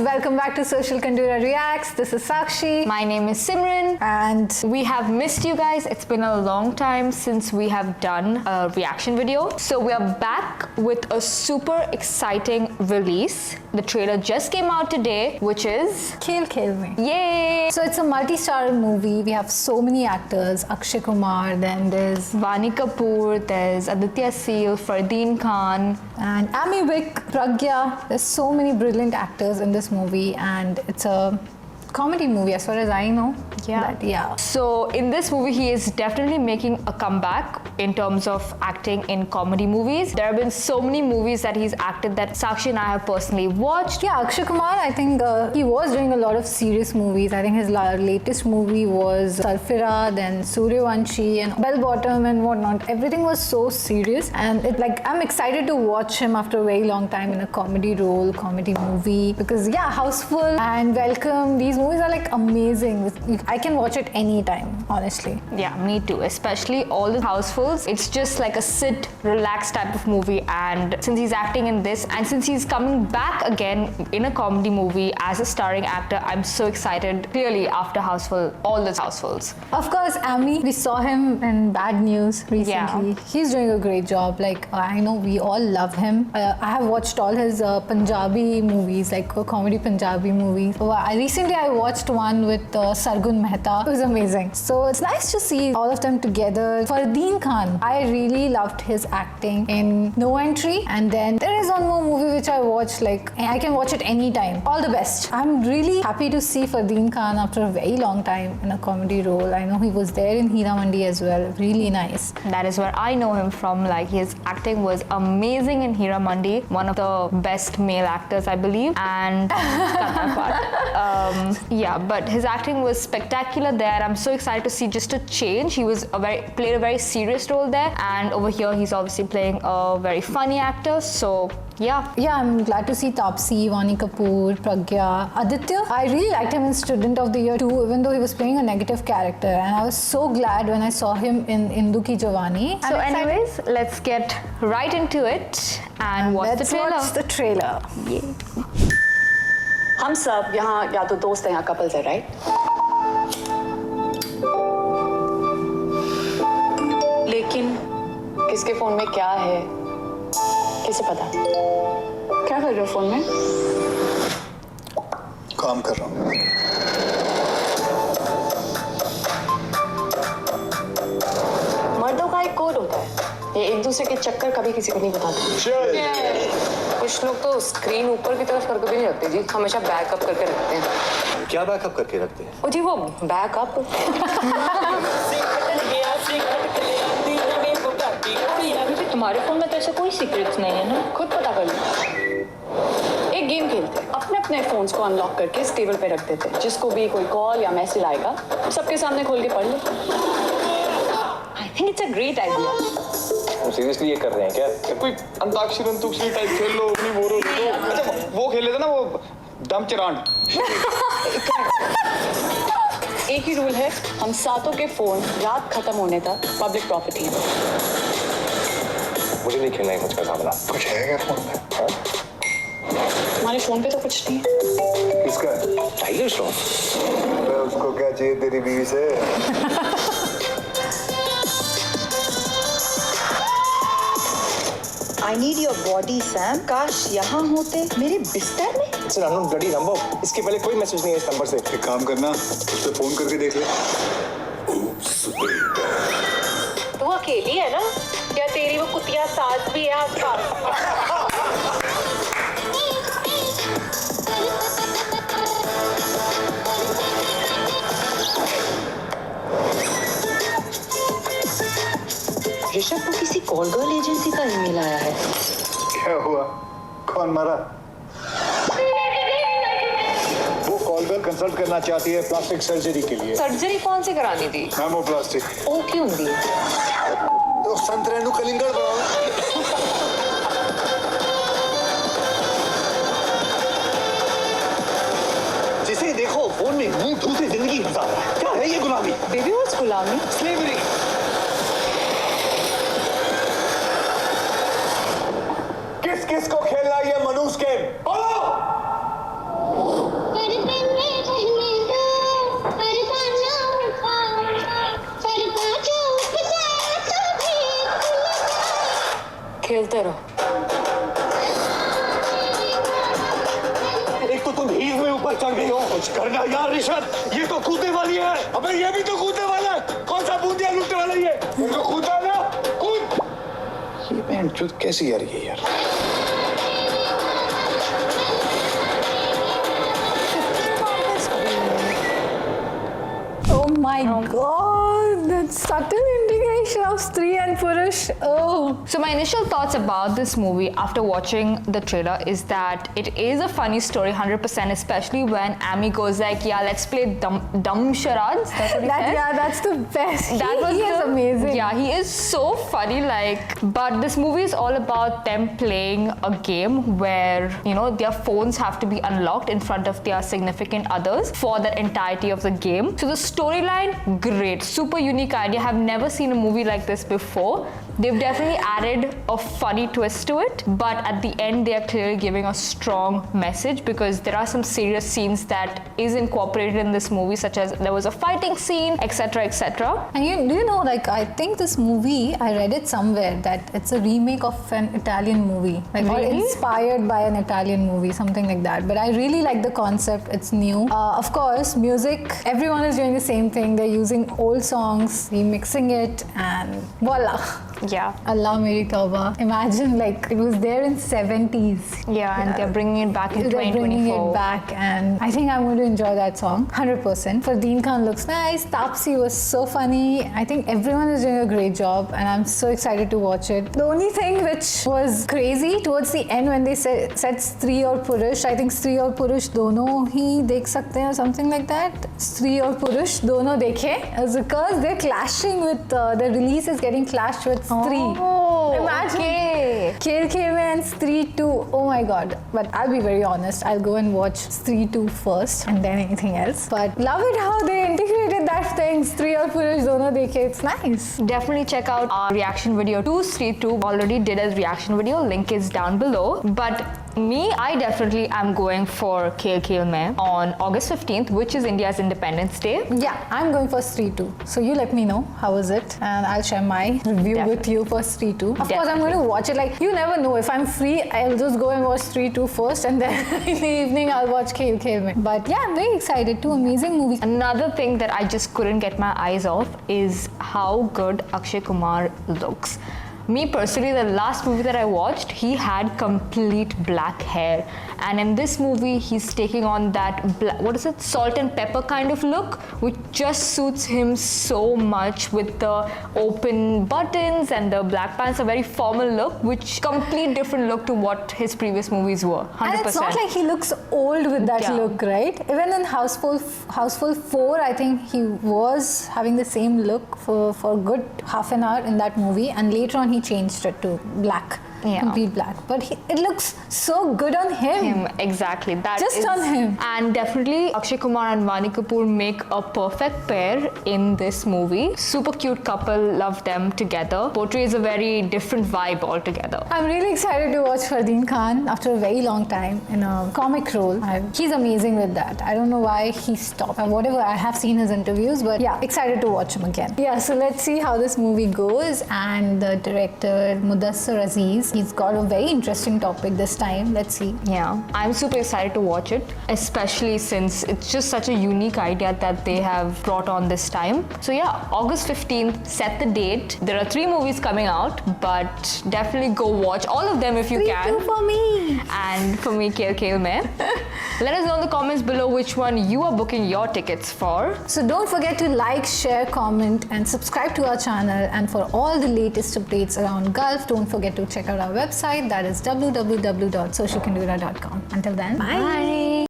Welcome back to Social Kandura Reacts. This is Sakshi. My name is Simran. And we have missed you guys. It's been a long time since we have done a reaction video. So we are back with a super exciting release. The trailer just came out today, which is Khel Khel Mein. Yay! So it's a multi-star movie. We have so many actors. Akshay Kumar, then there's Vaani Kapoor, there's Aditya Seal, Fardeen Khan, and Amy Wick, Pragya. There's so many brilliant actors in this movie, and it's a comedy movie as far as I know. Yeah. So in this movie, he is definitely making a comeback in terms of acting in comedy movies. There have been so many movies that he's acted that Sakshi and I have personally watched. Yeah, Akshay Kumar, I think he was doing a lot of serious movies. I think his latest movie was Sarfira, then Suryavanshi and Bell Bottom and whatnot. Everything was so serious, and I'm excited to watch him after a very long time in a comedy role, comedy movie, because Houseful and Welcome, these movies are amazing. I can watch it anytime, honestly. Yeah, me too. Especially all the Housefuls. It's just like a sit, relax type of movie. And since he's acting in this, and since he's coming back again in a comedy movie as a starring actor, I'm so excited. Clearly, after Houseful, all the Housefuls. Of course, Amy. We saw him in Bad News recently. Yeah. He's doing a great job. I know we all love him. I have watched all his Punjabi movies, comedy Punjabi movies. Recently, I watched one with Sargun Mehta. It was amazing. So it's nice to see all of them together. Fardeen Khan, I really loved his acting in No Entry. And then there is one more movie which I watched, I can watch it anytime. All the best. I'm really happy to see Fardeen Khan after a very long time in a comedy role. I know he was there in Heera Mandi as well. Really nice. That is where I know him from. His acting was amazing in Heera Mandi. One of the best male actors, I believe. And but his acting was spectacular there. I'm so excited to see just a change. He was played a very serious role there, and over here he's obviously playing a very funny actor. So yeah, I'm glad to see Taapsee, Vaani Kapoor, Pragya, Aditya. I really liked him in Student of the Year too, even though he was playing a negative character, and I was so glad when I saw him in Indu Ki Jawani. So anyways, let's get right into it and watch the trailer. Let's watch the trailer. Yeah. हम सब यहाँ या तो दोस्त हैं या couples है, right? लेकिन किसके फोन में क्या है, किसे पता? क्या कर रहे हो फोन में? काम कर रहा हूँ। मर्दों का एक कोड होता है, ये एक दूसरे के चक्कर कभी किसी को नहीं बताते। कुछ लोग तो स्क्रीन ऊपर की तरफ करके भी नहीं रखते जी, हमेशा बैकअप करके रखते हैं। क्या बैकअप करके रखते हैं? ओ जी, वो बैकअप। तुम्हारे फोन में तो ऐसे कोई सीक्रेट्स नहीं है ना, खुद पता कर लो। एक गेम खेलते हैं, अपने अपने फोन्स को अनलॉक करके इस टेबल पे रख देते हैं, जिसको भी कोई कॉल या मैसेज आएगा सबके सामने खोल के पढ़ ले। I think it's a great idea. Seriously ये कर रहे हैं क्या? कोई अंताक्षरी टाइप खेल लो, नहीं बोर हो तो अच्छा वो खेल लेते ना, वो दम चरांड। एक ही रूल है, हम सातों के फोन रात खत्म होने तक पब्लिक प्रॉपर्टी है। मुझे नहीं खेलना है कुछ का सामना। कुछ है क्या फोन में? हमारे फोन पे तो कुछ नहीं है। किसका? टाइगर श्रॉफ। अबे उसको क्या चाहिए तेरी बीवी से? I need your body, Sam. काश यहाँ होते मेरे बिस्तर में। It's an unknown bloody number. इसके पहले कोई मैसेज नहीं है इस नंबर से। एक काम करना, उस पे फोन करके देख ले। तू अकेली है ना? क्या तेरी वो कुतिया सास भी है आसपास? ऋषभ को किसी कॉल गर्ल एजेंसी का ईमेल आया है। क्या हुआ? कौन मरा? वो कॉल गर्ल कंसल्ट करना चाहती है प्लास्टिक सर्जरी के लिए। सर्जरी कौन सी करानी थी? मैमोप्लास्टिक। ओ क्यों दी? तो संतरेनु कलिंगड़ बनाओ। जिसे देखो फोन में मुंह धुलते जिंदगी गुजार रहा है। क्या है ये गुलामी? बेबी व्हाट्स गुलामी? स्लेवरी। किस किस को खेलना ये मनुष्य गेम? बोलो। पर चढ़ गई हो? कुछ करना यार ऋषभ, ये तो कूदने वाली है। अबे ये भी तो कूदने वाला है। कौन सा बूंदिया लूटने वाला ये? तो कूदा ना, कूद। ये बहन चुत कैसी आ रही है यार? Oh my god, that's subtle integration of Stree and Purush. Oh. So my initial thoughts about this movie after watching the trailer is that it is a funny story 100%, especially when Amy goes like, yeah, let's play dumb charades. That's what he said. Yeah, that's the best. He is the- amazing. Yeah, he is so funny. But this movie is all about them playing a game where, you know, their phones have to be unlocked in front of their significant others for the entirety of the game. So the storyline, great, super unique idea. I've never seen a movie like this before. They've definitely added a funny twist to it, but at the end they are clearly giving a strong message because there are some serious scenes that is incorporated in this movie, such as there was a fighting scene, etc., etc. And do you know, like, I think this movie, I read it somewhere that it's a remake of an Italian movie, like, or Really? inspired by an Italian movie, something like that. But I really like the concept. It's new. Of course, music. Everyone is doing the same thing. They're using old songs, remixing it, and voila. Yeah. Allah Meri Tauba. Imagine, like, it was there in 70s. Yeah, and they're bringing it back in They're bringing 2024. it back, and I think I'm going to enjoy that song 100%. Fardeen Khan looks nice. Taapsee was so funny. I think everyone is doing a great job, and I'm so excited to watch it. The only thing which was crazy towards the end when they said Stree or Purush, I think Stree or Purush dono hi dekh sakte hain or something like that. Stree or Purush dono dekhe, because they're clashing with the release is getting clashed with Stree. Oh, Imagine. okay. Khel Khel Mein and Stree 2. Oh my god. But I'll be very honest, I'll go and watch Stree 2 first and then anything else. But love it how they integrated that thing. Stree or Purush dono dekhe. It's nice. Definitely check out our reaction video to Stree 2. Already did a reaction video, link is down below. But me, I definitely am going for Khel Khel Mein on August 15th, which is India's Independence Day. Yeah, I'm going for Stree 2. So you let me know how is it, and I'll share my review with you for Stree 2. Of course, I'm going to watch it. Like, you never know. If I'm free, I'll just go and watch Stree 2 first, and then in the evening I'll watch Khel Khel Mein. But yeah, I'm very excited. Two amazing movies. Another thing that I just couldn't get my eyes off is how good Akshay Kumar looks. Me personally, the last movie that I watched, he had complete black hair. And in this movie, he's taking on that, salt and pepper kind of look, which just suits him so much with the open buttons and the black pants, a very formal look, which complete different look to what his previous movies were, 100%. And it's not like he looks old with that Yeah. look, right? Even in Houseful 4, I think he was having the same look for a good half an hour in that movie, and later on he changed it to black, Yeah. complete black. But it looks so good on him. Exactly. That Just is- on him. And definitely Akshay Kumar and Vani Kapoor make a perfect pair in this movie. Super cute couple, love them together. Portrays a very different vibe altogether. I'm really excited to watch Fardeen Khan after a very long time in a comic role. He's amazing with that. I don't know why he stopped. Whatever, I have seen his interviews, but yeah, excited to watch him again. Yeah, so let's see how this movie goes. And the director, Mudassar Aziz, he's got a very interesting topic this time. Let's see. Yeah, I'm super excited to watch it, especially since it's just such a unique idea that they have brought on this time. So yeah, August 15th, set the date. There are 3 movies coming out, but definitely go watch all of them if you Stree can. 2 for me. And for me, Khel Khel Mein. Let us know in the comments below which one you are booking your tickets for. So don't forget to like, share, comment, and subscribe to our channel. And for all the latest updates around Gulf, don't forget to check out our website, that is www.socialkindura.com. Until then, bye.